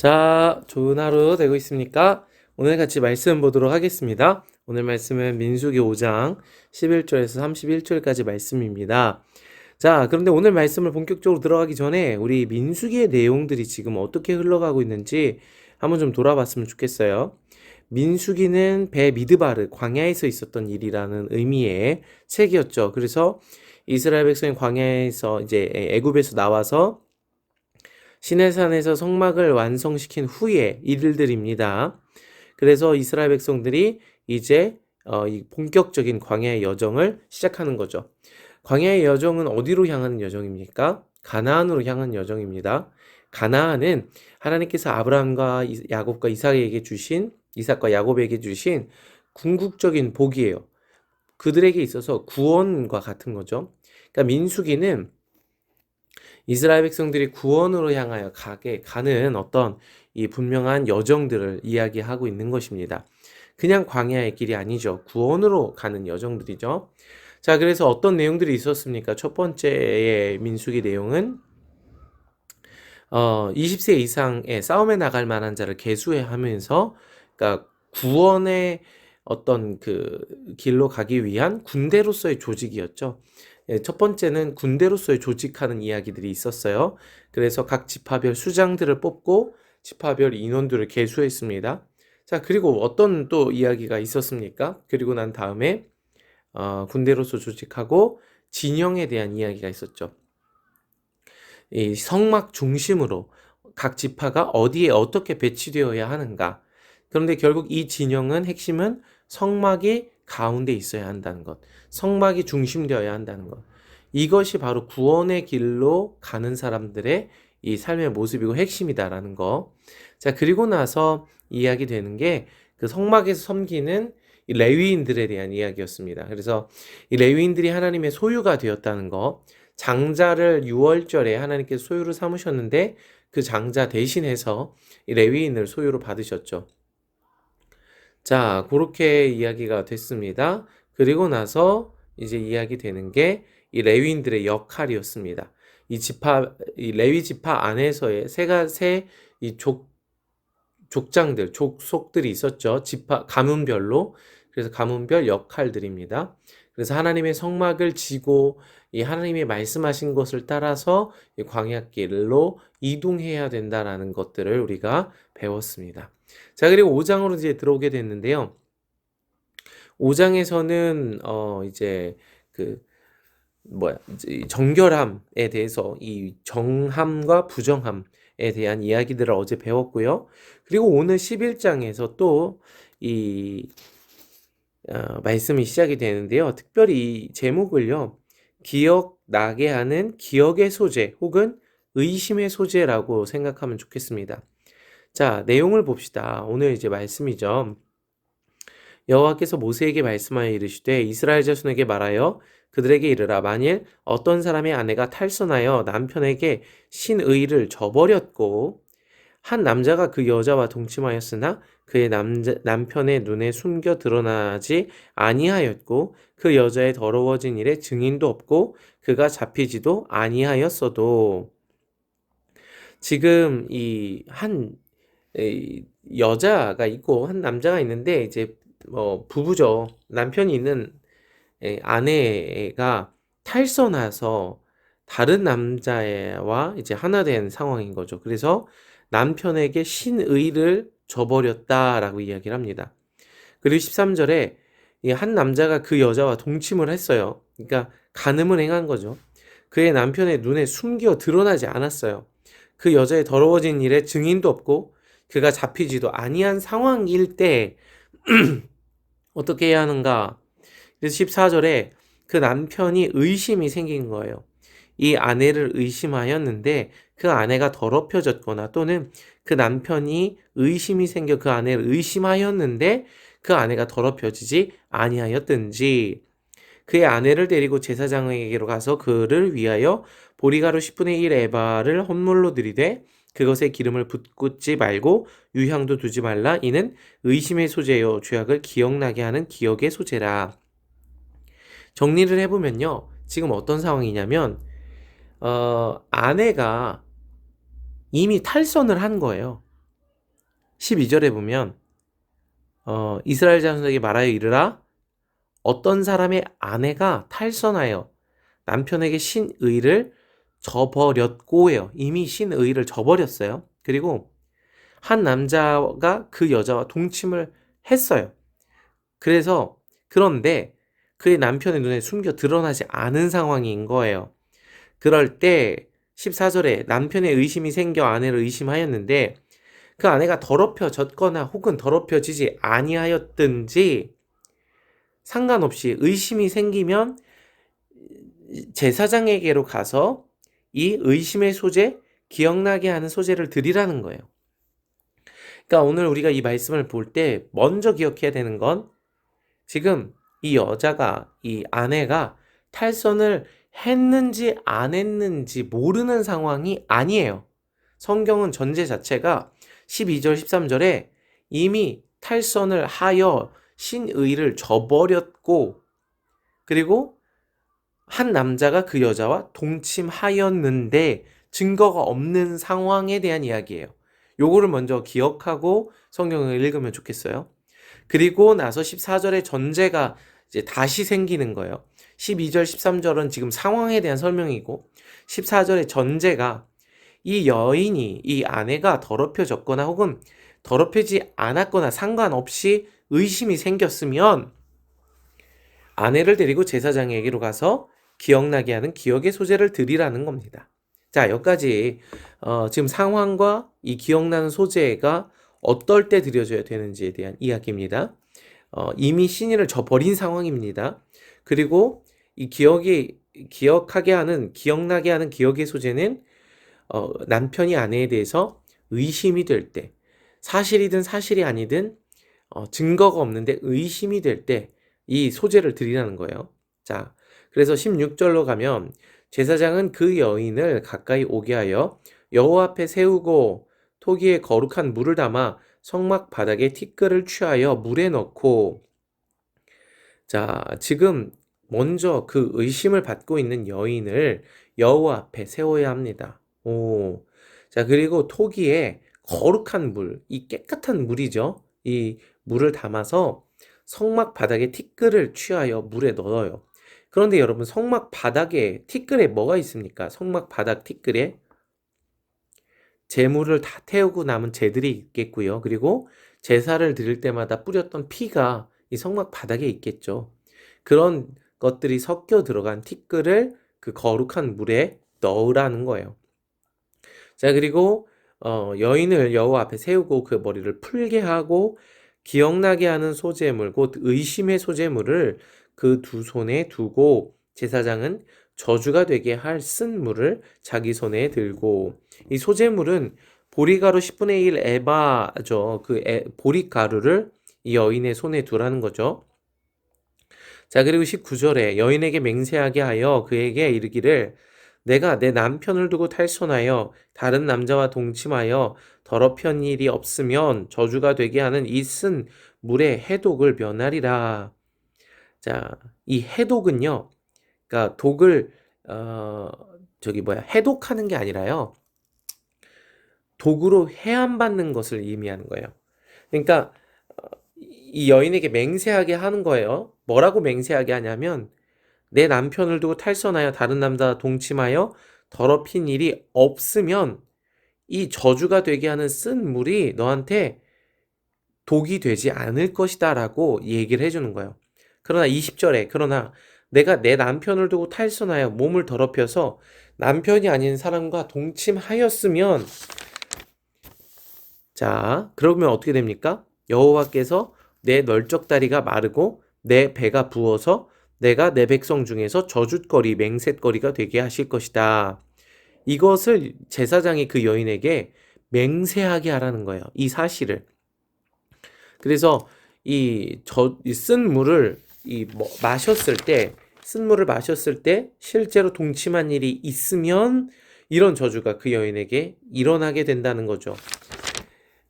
자, 좋은 하루 되고 있습니까? 오늘 같이 말씀 보도록 하겠습니다. 오늘 말씀은 민수기 5장 11절에서 31절까지 말씀입니다. 자, 그런데 오늘 말씀을 본격적으로 들어가기 전에 우리 민수기의 내용들이 지금 어떻게 흘러가고 있는지 한번 좀 돌아봤으면 좋겠어요. 민수기는 배 미드바르 광야에서 있었던 일이라는 의미의 책이었죠. 그래서 이스라엘 백성이 광야에서 이제 애굽에서 나와서 시내산에서 성막을 완성시킨 후의 일들입니다. 그래서 이스라엘 백성들이 이제 이 본격적인 광야의 여정을 시작하는 거죠. 광야의 여정은 어디로 향하는 여정입니까? 가나안으로 향하는 여정입니다. 가나안은 하나님께서 아브라함과 야곱과 이삭과 야곱에게 주신 궁극적인 복이에요. 그들에게 있어서 구원과 같은 거죠. 그러니까 민수기는 이스라엘 백성들이 구원으로 향하여 가는 어떤 이 분명한 여정들을 이야기하고 있는 것입니다. 그냥 광야의 길이 아니죠. 구원으로 가는 여정들이죠. 자, 그래서 어떤 내용들이 있었습니까? 첫 번째의 민수기 내용은 20세 이상의 싸움에 나갈 만한 자를 계수하면서 그러니까 구원의 어떤 그 길로 가기 위한 군대로서의 조직이었죠. 첫 번째는 군대로서의 조직하는 이야기들이 있었어요. 그래서 각 지파별 수장들을 뽑고 지파별 인원들을 계수했습니다. 자, 그리고 어떤 또 이야기가 있었습니까? 그리고 난 다음에 군대로서 조직하고 진영에 대한 이야기가 있었죠. 이 성막 중심으로 각 지파가 어디에 어떻게 배치되어야 하는가. 그런데 결국 이 진영은 핵심은 성막이 가운데 있어야 한다는 것. 성막이 중심되어야 한다는 것. 이것이 바로 구원의 길로 가는 사람들의 이 삶의 모습이고 핵심이다라는 거. 자, 그리고 나서 이야기 되는 게 그 성막에서 섬기는 이 레위인들에 대한 이야기였습니다. 그래서 이 레위인들이 하나님의 소유가 되었다는 거. 장자를 유월절에 하나님께서 소유로 삼으셨는데 그 장자 대신해서 이 레위인을 소유로 받으셨죠. 자, 그렇게 이야기가 됐습니다. 그리고 나서 이제 이야기 되는 게 이 레위인들의 역할이었습니다. 이 레위 지파 안에서의 이 족장들, 족속들이 있었죠. 가문별로. 그래서 가문별 역할들입니다. 그래서 하나님의 성막을 지고 이 하나님이 말씀하신 것을 따라서 이 광야길로 이동해야 된다라는 것들을 우리가 배웠습니다. 자, 그리고 5장으로 이제 들어오게 됐는데요. 5장에서는 이제 정결함에 대해서 이 정함과 부정함에 대한 이야기들을 어제 배웠고요. 그리고 오늘 11장에서 또 이 말씀이 시작이 되는데요. 특별히 이 제목을요. 기억나게 하는 기억의 소재 혹은 의심의 소재라고 생각하면 좋겠습니다. 자, 내용을 봅시다. 오늘 이제 말씀이죠. 여호와께서 모세에게 말씀하여 이르시되 이스라엘 자손에게 말하여 그들에게 이르라. 만일 어떤 사람의 아내가 탈선하여 남편에게 신의를 저버렸고 한 남자가 그 여자와 동침하였으나 그의 남편의 눈에 숨겨 드러나지 아니하였고 그 여자의 더러워진 일에 증인도 없고 그가 잡히지도 아니하였어도. 지금 여자가 있고 한 남자가 있는데 이제 부부죠. 남편이 있는 아내가 탈선해서 다른 남자와 이제 하나 된 상황인 거죠. 그래서 남편에게 신의를 저버렸다라고 이야기를 합니다. 그리고 13절에 한 남자가 그 여자와 동침을 했어요. 그러니까 간음을 행한 거죠. 그의 남편의 눈에 숨겨 드러나지 않았어요. 그 여자의 더러워진 일에 증인도 없고 그가 잡히지도 아니한 상황일 때 어떻게 해야 하는가? 그래서 14절에 그 남편이 의심이 생긴 거예요. 이 아내를 의심하였는데 그 아내가 더럽혀졌거나 또는 그 남편이 의심이 생겨 그 아내를 의심하였는데 그 아내가 더럽혀지지 아니하였든지 그의 아내를 데리고 제사장에게로 가서 그를 위하여 보리가루 10분의 1 에바를 헌물로 드리되 그것에 기름을 붓지 말고 유향도 두지 말라. 이는 의심의 소재요 죄악을 기억나게 하는 기억의 소재라. 정리를 해보면요. 지금 어떤 상황이냐면 아내가 이미 탈선을 한 거예요. 12절에 보면 이스라엘 자손에게 말하여 이르라 어떤 사람의 아내가 탈선하여 남편에게 신의를 저버렸고요. 이미 신의를 저버렸어요. 그리고 한 남자가 그 여자와 동침을 했어요. 그런데 그의 남편의 눈에 숨겨 드러나지 않은 상황인 거예요. 그럴 때 14절에 남편의 의심이 생겨 아내를 의심하였는데 그 아내가 더럽혀졌거나 혹은 더럽혀지지 아니하였든지 상관없이 의심이 생기면 제사장에게로 가서 이 의심의 소재, 기억나게 하는 소재를 드리라는 거예요. 그러니까 오늘 우리가 이 말씀을 볼 때 먼저 기억해야 되는 건 지금 이 여자가, 이 아내가 탈선을 했는지 안 했는지 모르는 상황이 아니에요. 성경은 전제 자체가 12절, 13절에 이미 탈선을 하여 신의를 저버렸고 그리고 한 남자가 그 여자와 동침하였는데 증거가 없는 상황에 대한 이야기예요. 요거를 먼저 기억하고 성경을 읽으면 좋겠어요. 그리고 나서 14절의 전제가 이제 다시 생기는 거예요. 12절, 13절은 지금 상황에 대한 설명이고 14절의 전제가 이 여인이, 이 아내가 더럽혀졌거나 혹은 더럽혀지지 않았거나 상관없이 의심이 생겼으면 아내를 데리고 제사장에게로 가서 기억나게 하는 기억의 소재를 드리라는 겁니다. 자, 여기까지 지금 상황과 이 기억나는 소재가 어떨 때 드려져야 되는지에 대한 이야기입니다. 이미 신의를 저버린 상황입니다. 그리고 이 기억나게 하는 기억의 소재는 남편이 아내에 대해서 의심이 될 때, 사실이든 사실이 아니든 증거가 없는데 의심이 될 때 이 소재를 드리라는 거예요. 자, 그래서 16절로 가면 제사장은 그 여인을 가까이 오게 하여 여호와 앞에 세우고 토기에 거룩한 물을 담아 성막 바닥에 티끌을 취하여 물에 넣고 자, 지금 먼저 그 의심을 받고 있는 여인을 여호와 앞에 세워야 합니다. 오. 자, 그리고 토기에 거룩한 물, 이 깨끗한 물이죠. 이 물을 담아서 성막 바닥에 티끌을 취하여 물에 넣어요. 그런데 여러분, 성막 바닥에 티끌에 뭐가 있습니까? 성막 바닥 티끌에 재물을 다 태우고 남은 재들이 있겠고요. 그리고 제사를 드릴 때마다 뿌렸던 피가 이 성막 바닥에 있겠죠. 그런 것들이 섞여 들어간 티끌을 그 거룩한 물에 넣으라는 거예요. 자, 그리고 여인을 여호와 앞에 세우고 그 머리를 풀게 하고 기억나게 하는 소재물, 곧 의심의 소재물을 그 두 손에 두고 제사장은 저주가 되게 할 쓴 물을 자기 손에 들고 이 소재물은 보리가루 10분의 1 에바죠. 보리가루를 이 여인의 손에 두라는 거죠. 자, 그리고 19절에 여인에게 맹세하게 하여 그에게 이르기를 내가 내 남편을 두고 탈선하여 다른 남자와 동침하여 더럽힌 일이 없으면 저주가 되게 하는 이 쓴 물의 해독을 면하리라. 자, 이 해독은요. 그러니까 독을 해독하는 게 아니라요. 독으로 해함받는 것을 의미하는 거예요. 그러니까 이 여인에게 맹세하게 하는 거예요. 뭐라고 맹세하게 하냐면 내 남편을 두고 탈선하여 다른 남자와 동침하여 더럽힌 일이 없으면 이 저주가 되게 하는 쓴 물이 너한테 독이 되지 않을 것이다 라고 얘기를 해주는 거예요. 그러나 20절에 그러나 내가 내 남편을 두고 탈선하여 몸을 더럽혀서 남편이 아닌 사람과 동침하였으면 자, 그러면 어떻게 됩니까? 여호와께서 내 널쩍다리가 마르고 내 배가 부어서 내가 내 백성 중에서 저주거리, 맹세거리가 되게 하실 것이다. 이것을 제사장이 그 여인에게 맹세하게 하라는 거예요. 이 사실을. 그래서 쓴 물을 쓴 물을 마셨을 때 실제로 동침한 일이 있으면 이런 저주가 그 여인에게 일어나게 된다는 거죠.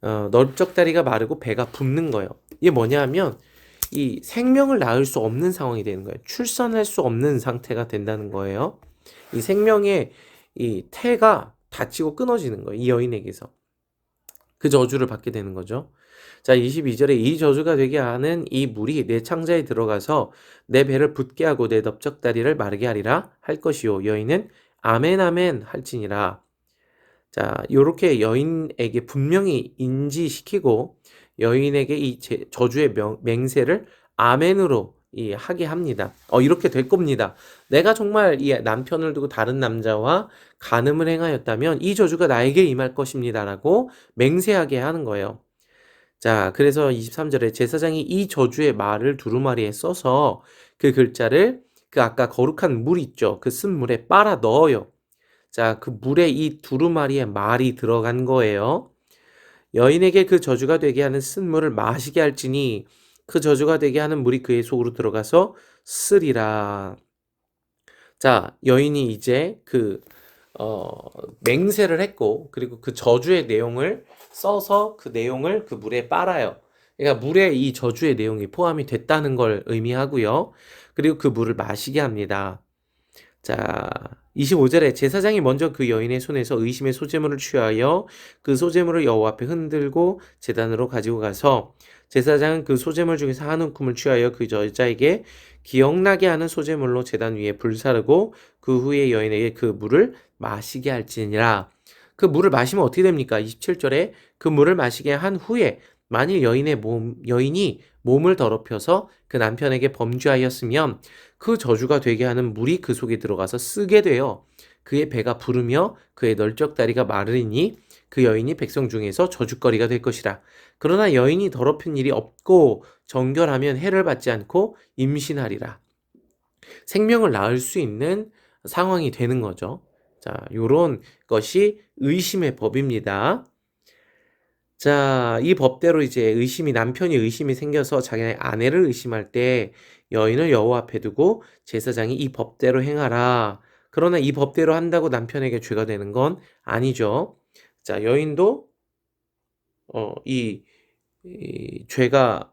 널쩍다리가 마르고 배가 붓는 거예요. 이게 뭐냐 하면 이 생명을 낳을 수 없는 상황이 되는 거예요. 출산할 수 없는 상태가 된다는 거예요. 이 생명의 이 태가 다치고 끊어지는 거예요. 이 여인에게서. 그 저주를 받게 되는 거죠. 자, 22절에 이 저주가 되게 하는 이 물이 내 창자에 들어가서 내 배를 붓게 하고 내 넓적다리를 마르게 하리라 할 것이요. 여인은 아멘 아멘 할지니라. 자, 요렇게 여인에게 분명히 인지시키고 여인에게 이 저주의 맹세를 아멘으로 하게 합니다. 이렇게 될 겁니다. 내가 정말 이 남편을 두고 다른 남자와 간음을 행하였다면 이 저주가 나에게 임할 것입니다라고 맹세하게 하는 거예요. 자, 그래서 23절에 제사장이 이 저주의 말을 두루마리에 써서 그 글자를 그 아까 거룩한 물 있죠. 그 쓴 물에 빨아 넣어요. 자, 그 물에 이 두루마리에 말이 들어간 거예요. 여인에게 그 저주가 되게 하는 쓴 물을 마시게 할지니 그 저주가 되게 하는 물이 그의 속으로 들어가서 쓰리라. 자, 여인이 이제 맹세를 했고, 그리고 그 저주의 내용을 써서 그 내용을 그 물에 빨아요. 그러니까 물에 이 저주의 내용이 포함이 됐다는 걸 의미하고요. 그리고 그 물을 마시게 합니다. 자, 25절에 제사장이 먼저 그 여인의 손에서 의심의 소재물을 취하여 그 소재물을 여호와 앞에 흔들고 제단으로 가지고 가서 제사장은 그 소재물 중에서 한 움큼을 취하여 그 여자에게 기억나게 하는 소재물로 제단 위에 불사르고 그 후에 여인에게 그 물을 마시게 할지니라. 그 물을 마시면 어떻게 됩니까? 27절에 그 물을 마시게 한 후에 만일 여인이 몸을 더럽혀서 그 남편에게 범죄하였으면 그 저주가 되게 하는 물이 그 속에 들어가서 쓰게 되어 그의 배가 부르며 그의 널쩍다리가 마르리니 그 여인이 백성 중에서 저주거리가 될 것이라. 그러나 여인이 더럽힌 일이 없고 정결하면 해를 받지 않고 임신하리라. 생명을 낳을 수 있는 상황이 되는 거죠. 자, 요런 것이 의심의 법입니다. 자, 이 법대로 이제 남편이 의심이 생겨서 자기네 아내를 의심할 때 여인을 여호와 앞에 두고 제사장이 이 법대로 행하라. 그러나 이 법대로 한다고 남편에게 죄가 되는 건 아니죠. 자, 여인도 이 죄가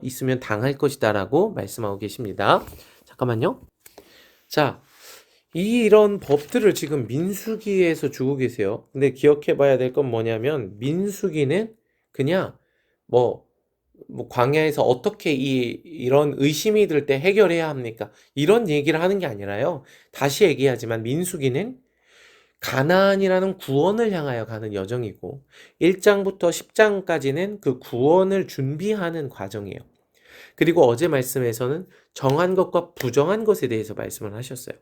있으면 당할 것이다라고 말씀하고 계십니다. 잠깐만요. 자, 이런 법들을 지금 민수기에서 주고 계세요. 근데 기억해 봐야 될 건 뭐냐면 민수기는 그냥 뭐 광야에서 어떻게 이런 의심이 들 때 해결해야 합니까? 이런 얘기를 하는 게 아니라요. 다시 얘기하지만 민수기는 가나안이라는 구원을 향하여 가는 여정이고 1장부터 10장까지는 그 구원을 준비하는 과정이에요. 그리고 어제 말씀에서는 정한 것과 부정한 것에 대해서 말씀을 하셨어요.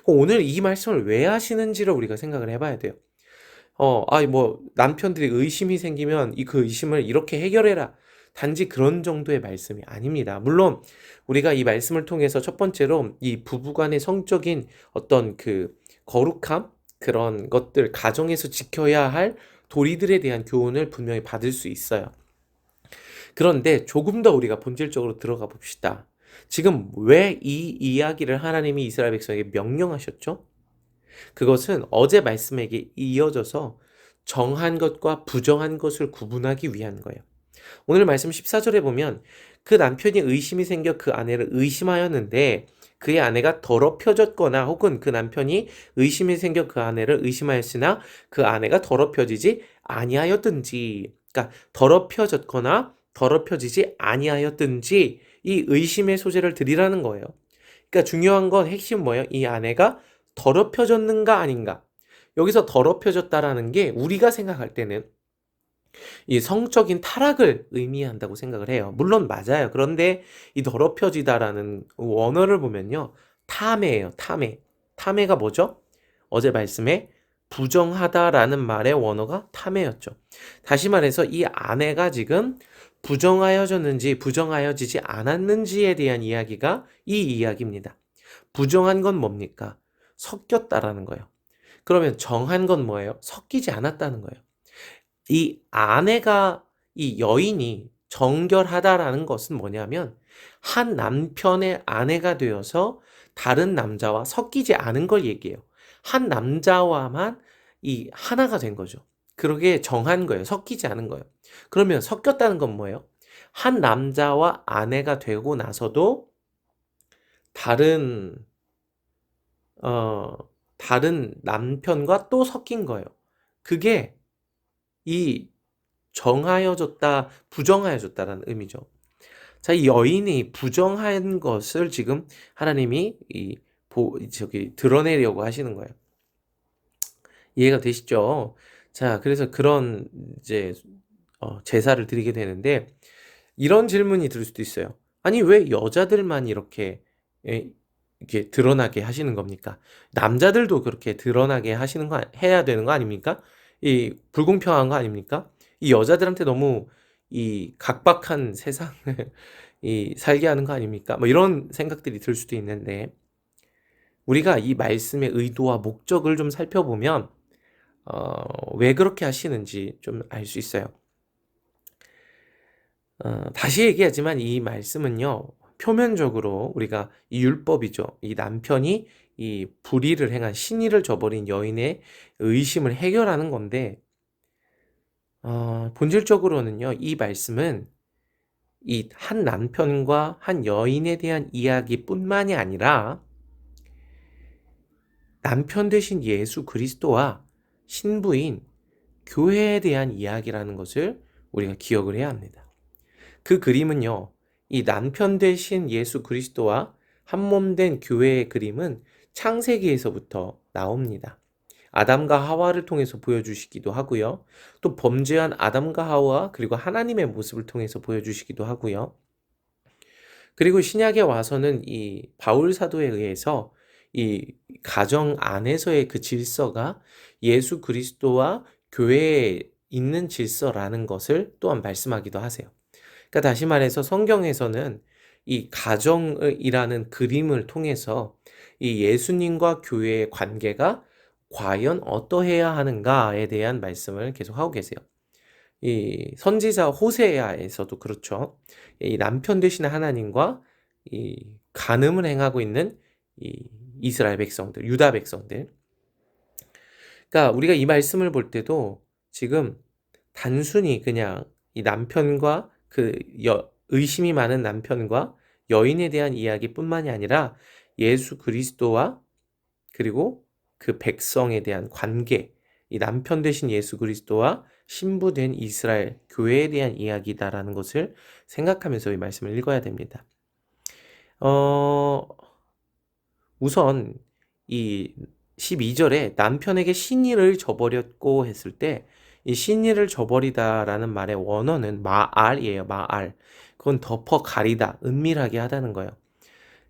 오늘 이 말씀을 왜 하시는지를 우리가 생각을 해봐야 돼요. 남편들이 의심이 생기면 그 의심을 이렇게 해결해라. 단지 그런 정도의 말씀이 아닙니다. 물론, 우리가 이 말씀을 통해서 첫 번째로 이 부부간의 성적인 어떤 그 거룩함, 그런 것들, 가정에서 지켜야 할 도리들에 대한 교훈을 분명히 받을 수 있어요. 그런데 조금 더 우리가 본질적으로 들어가 봅시다. 지금 왜 이 이야기를 하나님이 이스라엘 백성에게 명령하셨죠? 그것은 어제 말씀에게 이어져서 정한 것과 부정한 것을 구분하기 위한 거예요. 오늘 말씀 14절에 보면 그 남편이 의심이 생겨 그 아내를 의심하였는데 그의 아내가 더럽혀졌거나 혹은 그 남편이 의심이 생겨 그 아내를 의심하였으나 그 아내가 더럽혀지지 아니하였든지, 그러니까 더럽혀졌거나 더럽혀지지 아니하였든지 이 의심의 소재를 드리라는 거예요. 그러니까 중요한 건 핵심 뭐예요? 이 아내가 더럽혀졌는가 아닌가. 여기서 더럽혀졌다라는 게 우리가 생각할 때는 이 성적인 타락을 의미한다고 생각을 해요. 물론 맞아요. 그런데 이 더럽혀지다라는 원어를 보면요. 탐해예요. 탐해. 탐해가 뭐죠? 어제 말씀에 부정하다라는 말의 원어가 탐해였죠. 다시 말해서 이 아내가 지금 부정하여졌는지 부정하여지지 않았는지에 대한 이야기가 이 이야기입니다. 부정한 건 뭡니까? 섞였다라는 거예요. 그러면 정한 건 뭐예요? 섞이지 않았다는 거예요. 이 여인이 정결하다라는 것은 뭐냐면 한 남편의 아내가 되어서 다른 남자와 섞이지 않은 걸 얘기해요. 한 남자와만 이 하나가 된 거죠. 그러게 정한 거예요. 섞이지 않은 거예요. 그러면 섞였다는 건 뭐예요? 한 남자와 아내가 되고 나서도 다른 어, 다른 남편과 또 섞인 거예요. 그게 이 정하여졌다, 부정하여졌다라는 의미죠. 자, 이 여인이 부정한 것을 지금 하나님이 드러내려고 하시는 거예요. 이해가 되시죠? 자, 그래서 그런 이제 제사를 드리게 되는데, 이런 질문이 들 수도 있어요. 아니, 왜 여자들만 이렇게 이렇게 드러나게 하시는 겁니까? 남자들도 그렇게 드러나게 하시는 거 해야 되는 거 아닙니까? 이 불공평한 거 아닙니까? 이 여자들한테 너무 이 각박한 세상을 이 살게 하는 거 아닙니까? 뭐 이런 생각들이 들 수도 있는데, 우리가 이 말씀의 의도와 목적을 좀 살펴보면 왜 그렇게 하시는지 좀 알 수 있어요. 다시 얘기하지만 이 말씀은요, 표면적으로 우리가 이 율법이죠. 이 남편이 이 불의를 행한 신의를 저버린 여인의 의심을 해결하는 건데, 본질적으로는요, 이 말씀은 이 한 남편과 한 여인에 대한 이야기뿐만이 아니라 남편 되신 예수 그리스도와 신부인 교회에 대한 이야기라는 것을 우리가 기억을 해야 합니다. 그 그림은요, 이 남편 되신 예수 그리스도와 한몸 된 교회의 그림은 창세기에서부터 나옵니다. 아담과 하와를 통해서 보여주시기도 하고요. 또 범죄한 아담과 하와 그리고 하나님의 모습을 통해서 보여주시기도 하고요. 그리고 신약에 와서는 이 바울 사도에 의해서 이 가정 안에서의 그 질서가 예수 그리스도와 교회에 있는 질서라는 것을 또한 말씀하기도 하세요. 그러니까 다시 말해서 성경에서는 이 가정이라는 그림을 통해서 이 예수님과 교회의 관계가 과연 어떠해야 하는가에 대한 말씀을 계속하고 계세요. 이 선지자 호세아에서도 그렇죠. 이 남편 되시는 하나님과 이 간음을 행하고 있는 이 이스라엘 백성들, 유다 백성들. 그러니까 우리가 이 말씀을 볼 때도 지금 단순히 그냥 이 남편과 의심이 많은 남편과 여인에 대한 이야기뿐만이 아니라 예수 그리스도와 그리고 그 백성에 대한 관계, 이 남편 되신 예수 그리스도와 신부 된 이스라엘 교회에 대한 이야기다라는 것을 생각하면서 이 말씀을 읽어야 됩니다. 우선 이 12절에 남편에게 신의를 저버렸고 했을 때 이 신의를 저버리다라는 말의 원어는 마알이에요. 마알. 그건 덮어 가리다, 은밀하게 하다는 거예요.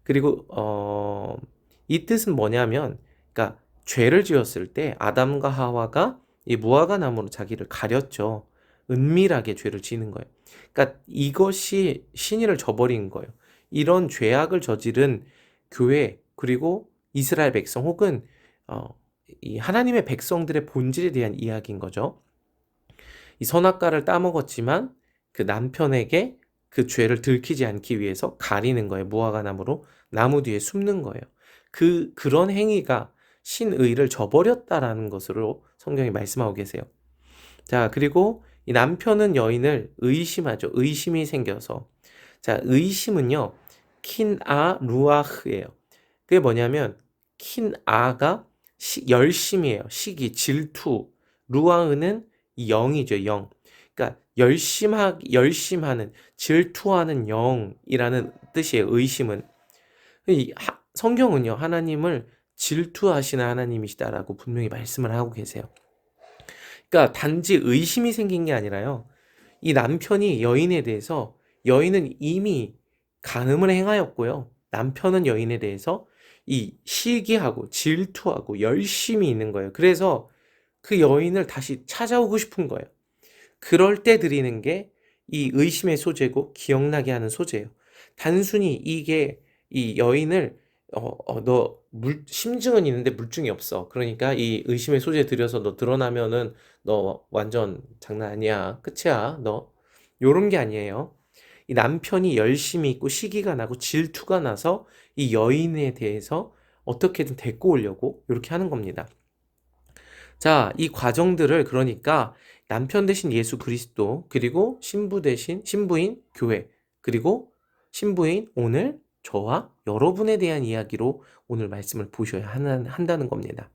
그리고 이 뜻은 뭐냐면, 그러니까 죄를 지었을 때 아담과 하와가 이 무화과 나무로 자기를 가렸죠. 은밀하게 죄를 지는 거예요. 그러니까 이것이 신의를 저버린 거예요. 이런 죄악을 저지른 교회 그리고 이스라엘 백성 혹은 이 하나님의 백성들의 본질에 대한 이야기인 거죠. 이 선악과를 따먹었지만 그 남편에게 그 죄를 들키지 않기 위해서 가리는 거예요. 무화과 나무로 나무 뒤에 숨는 거예요. 그런 행위가 신의를 저버렸다라는 것으로 성경이 말씀하고 계세요. 자, 그리고 이 남편은 여인을 의심하죠. 의심이 생겨서. 자, 의심은요, 킨아 루아흐예요. 그게 뭐냐면, 킨아가 열심이에요. 시기, 질투. 루아흐는 영이죠, 영. 그러니까 열심하는, 질투하는 영이라는 뜻이에요, 의심은. 성경은요, 하나님을 질투하시는 하나님이시다라고 분명히 말씀을 하고 계세요. 그러니까 단지 의심이 생긴 게 아니라요, 이 남편이 여인에 대해서, 여인은 이미 간음을 행하였고요, 남편은 여인에 대해서 이 시기하고 질투하고 열심히 있는 거예요. 그래서 그 여인을 다시 찾아오고 싶은 거예요. 그럴 때 드리는 게 이 의심의 소재고 기억나게 하는 소재예요. 단순히 이게 이 여인을 너 심증은 있는데 물증이 없어. 그러니까 이 의심의 소재 들여서 너 드러나면은 너 완전 장난 아니야. 끝이야. 너. 요런 게 아니에요. 이 남편이 열심히 있고 시기가 나고 질투가 나서 이 여인에 대해서 어떻게든 데리고 오려고 이렇게 하는 겁니다. 자, 이 과정들을 그러니까 남편 대신 예수 그리스도, 그리고 신부인 교회, 그리고 신부인 오늘 저와 여러분에 대한 이야기로 오늘 말씀을 보셔야 한다는 겁니다.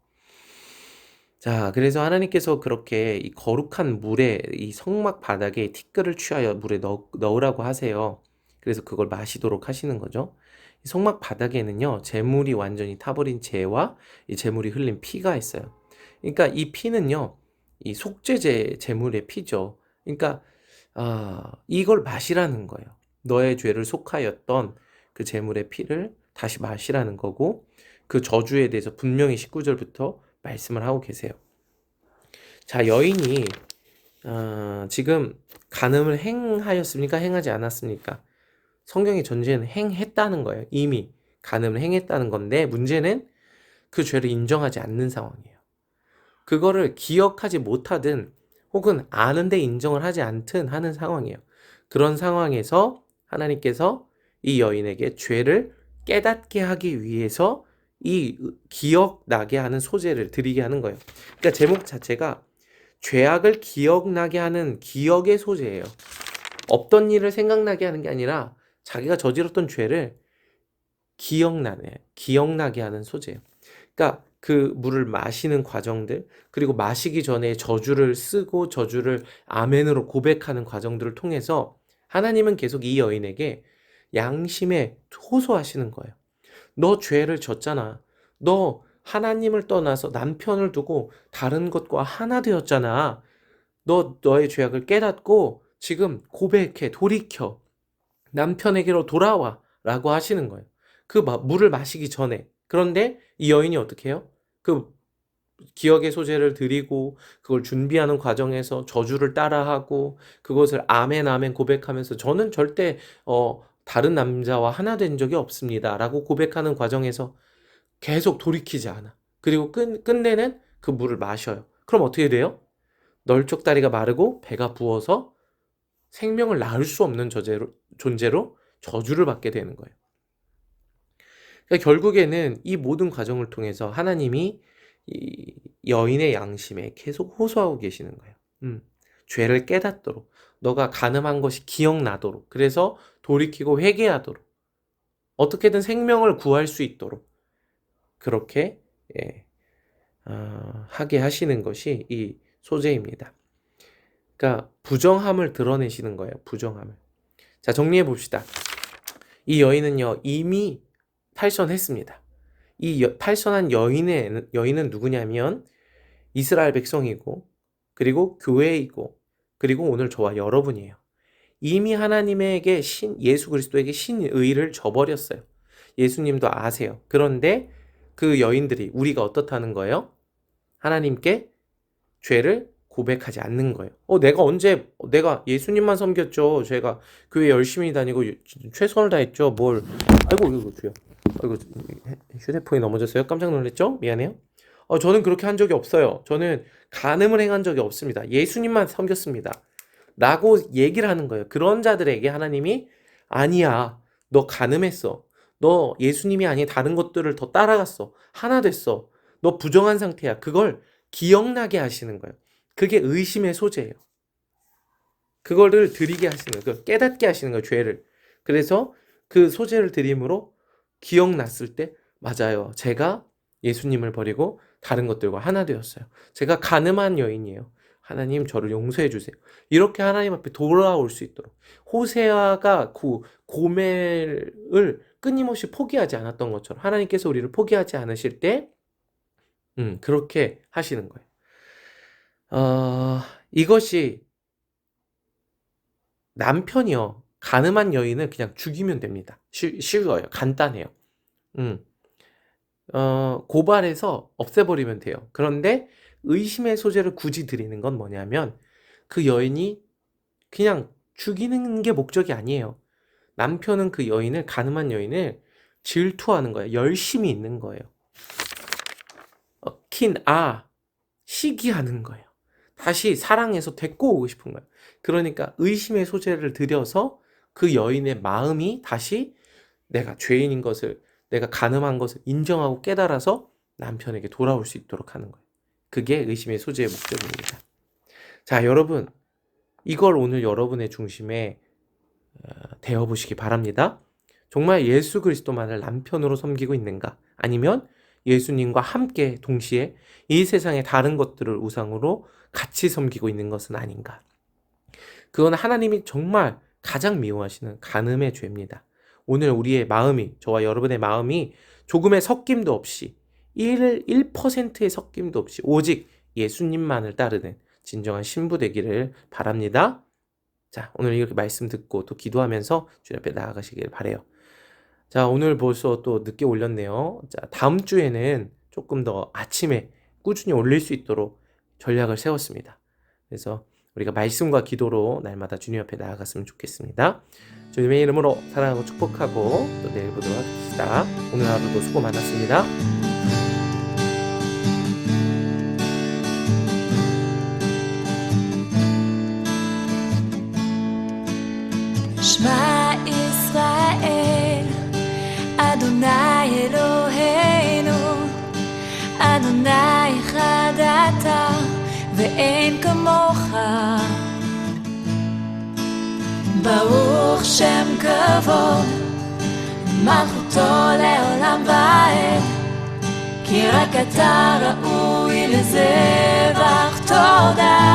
자, 그래서 하나님께서 그렇게 이 거룩한 물에 이 성막 바닥에 티끌을 취하여 물에 넣으라고 하세요. 그래서 그걸 마시도록 하시는 거죠. 이 성막 바닥에는요, 재물이 완전히 타버린 재와 이 재물이 흘린 피가 있어요. 그러니까 이 피는요, 이 속죄제 재물의 피죠. 그러니까 이걸 마시라는 거예요. 너의 죄를 속하였던 그 재물의 피를 다시 마시라는 거고, 그 저주에 대해서 분명히 19절부터 말씀을 하고 계세요. 자, 여인이 지금 간음을 행하였습니까? 행하지 않았습니까? 성경의 전제는 행했다는 거예요. 이미 간음을 행했다는 건데, 문제는 그 죄를 인정하지 않는 상황이에요. 그거를 기억하지 못하든 혹은 아는데 인정을 하지 않든 하는 상황이에요. 그런 상황에서 하나님께서 이 여인에게 죄를 깨닫게 하기 위해서 이 기억나게 하는 소재를 드리게 하는 거예요. 그러니까 제목 자체가 죄악을 기억나게 하는 기억의 소재예요. 없던 일을 생각나게 하는 게 아니라 자기가 저질렀던 죄를 기억나게 하는 소재예요. 그러니까 그 물을 마시는 과정들, 그리고 마시기 전에 저주를 쓰고 저주를 아멘으로 고백하는 과정들을 통해서 하나님은 계속 이 여인에게 양심에 호소하시는 거예요. 너 죄를 졌잖아. 너 하나님을 떠나서 남편을 두고 다른 것과 하나 되었잖아. 너의 죄악을 깨닫고 지금 고백해, 돌이켜. 남편에게로 돌아와. 라고 하시는 거예요. 그 물을 마시기 전에. 그런데 이 여인이 어떻게 해요? 그 기억의 소재를 드리고 그걸 준비하는 과정에서 저주를 따라하고 그것을 아멘 아멘 고백하면서 저는 절대 다른 남자와 하나 된 적이 없습니다. 라고 고백하는 과정에서 계속 돌이키지 않아. 그리고 끝내는 그 물을 마셔요. 그럼 어떻게 돼요? 널쩍다리가 마르고 배가 부어서 생명을 낳을 수 없는 존재로 저주를 받게 되는 거예요. 그러니까 결국에는 이 모든 과정을 통해서 하나님이 이 여인의 양심에 계속 호소하고 계시는 거예요. 죄를 깨닫도록, 너가 간음한 것이 기억나도록, 그래서 돌이키고 회개하도록, 어떻게든 생명을 구할 수 있도록 그렇게 하게 하시는 것이 이 소재입니다. 그러니까 부정함을 드러내시는 거예요. 부정함을. 자, 정리해 봅시다. 이 여인은요, 이미 탈선했습니다. 이 탈선한 여인은 누구냐면 이스라엘 백성이고, 그리고 교회이고, 그리고 오늘 저와 여러분이에요. 이미 하나님에게 예수 그리스도에게 신의를 저버렸어요. 예수님도 아세요. 그런데 그 여인들이 우리가 어떻다는 거예요? 하나님께 죄를 고백하지 않는 거예요. 내가 예수님만 섬겼죠. 제가 교회 열심히 다니고 최선을 다했죠. 아이고, 이거 주여. 아이고, 휴대폰이 넘어졌어요. 깜짝 놀랐죠? 미안해요. 저는 그렇게 한 적이 없어요. 저는 간음을 행한 적이 없습니다. 예수님만 섬겼습니다. 라고 얘기를 하는 거예요. 그런 자들에게 하나님이 아니야. 너 간음했어. 너 예수님이 아닌 다른 것들을 더 따라갔어. 하나 됐어. 너 부정한 상태야. 그걸 기억나게 하시는 거예요. 그게 의심의 소재예요. 그거를 드리게 하시는 거예요. 깨닫게 하시는 거예요. 죄를. 그래서 그 소재를 드림으로 기억났을 때 맞아요. 제가 예수님을 버리고 다른 것들과 하나 되었어요. 제가 간음한 여인이에요. 하나님 저를 용서해 주세요. 이렇게 하나님 앞에 돌아올 수 있도록. 호세아가 고멜을 끊임없이 포기하지 않았던 것처럼 하나님께서 우리를 포기하지 않으실 때 그렇게 하시는 거예요. 이것이 남편이요. 간음한 여인을 그냥 죽이면 됩니다. 쉬워요. 간단해요. 고발해서 없애버리면 돼요. 그런데 의심의 소재를 굳이 드리는 건 뭐냐면 그 여인이 그냥 죽이는 게 목적이 아니에요. 남편은 그 여인을, 간음한 여인을 질투하는 거예요. 열심히 있는 거예요. 시기하는 거예요. 다시 사랑해서 데리고 오고 싶은 거예요. 그러니까 의심의 소재를 들여서 그 여인의 마음이 다시 내가 죄인인 것을, 내가 간음한 것을 인정하고 깨달아서 남편에게 돌아올 수 있도록 하는 거예요. 그게 의심의 소재의 목적입니다. 자, 여러분, 이걸 오늘 여러분의 중심에 대어보시기 바랍니다. 정말 예수 그리스도만을 남편으로 섬기고 있는가? 아니면 예수님과 함께 동시에 이 세상의 다른 것들을 우상으로 같이 섬기고 있는 것은 아닌가. 그건 하나님이 정말 가장 미워하시는 간음의 죄입니다. 오늘 우리의 마음이, 저와 여러분의 마음이 조금의 섞임도 없이 1%의 섞임도 없이 오직 예수님만을 따르는 진정한 신부 되기를 바랍니다. 자, 오늘 이렇게 말씀 듣고 또 기도하면서 주님 앞에 나아가시길 바라요. 자, 오늘 벌써 또 늦게 올렸네요. 자, 다음 주에는 조금 더 아침에 꾸준히 올릴 수 있도록 전략을 세웠습니다. 그래서 우리가 말씀과 기도로 날마다 주님 앞에 나아갔으면 좋겠습니다. 주님의 이름으로 사랑하고 축복하고 또 내일 보도록 하겠습니다. 오늘 하루도 수고 많았습니다. שמע ישראל, אדוני אלוהינו, אדוני אחד אתה, ואין כמוך. ברוך שם כבוד, מלכותו לעולם ועד, כי רק אתה ראוי לזבח תודה.